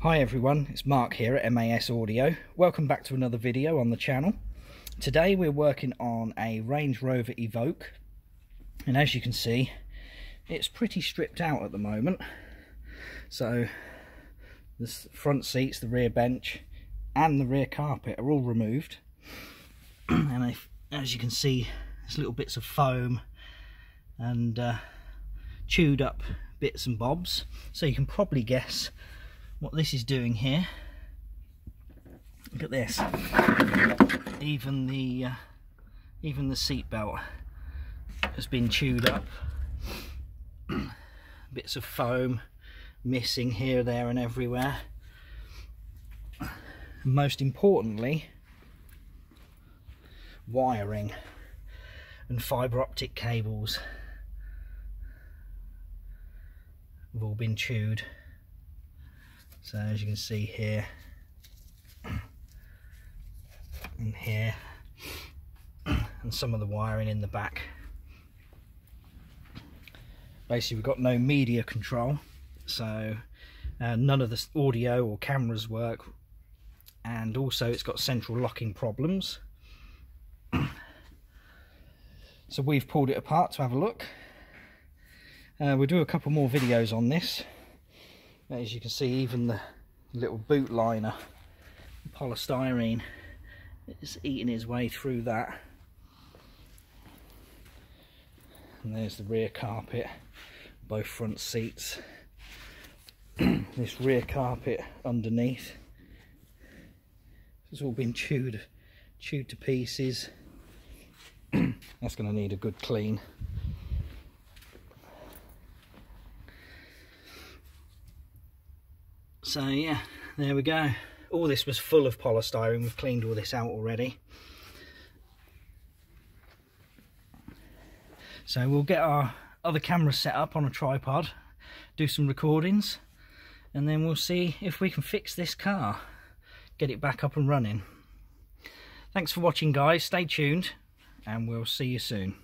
Hi everyone, it's Mark here at MAS Audio. Welcome back to another video on the channel. Today we're working on a Range Rover Evoque, and as you can see it's pretty stripped out at the moment. So the front seats, the rear bench and the rear carpet are all removed, and as you can see there's little bits of foam and chewed up bits and bobs, so you can probably guess what this is doing here. Look at this. Even the seat belt has been chewed up. Bits of foam missing here, there and everywhere. Most importantly, wiring and fibre optic cables have all been chewed. So as you can see here and here, and some of the wiring in the back. Basically we've got no media control, so none of the audio or cameras work, and also it's got central locking problems. So we've pulled it apart to have a look. We'll do a couple more videos on this. As you can see, even the little boot liner, polystyrene, is eating his way through that. And there's the rear carpet, both front seats. This rear carpet underneath, it's all been chewed to pieces. That's going to need a good clean. So yeah, there we go. All this was full of polystyrene. We've cleaned all this out already. So we'll get our other camera set up on a tripod, do some recordings, and then we'll see if we can fix this car, get it back up and running. Thanks for watching guys, stay tuned and we'll see you soon.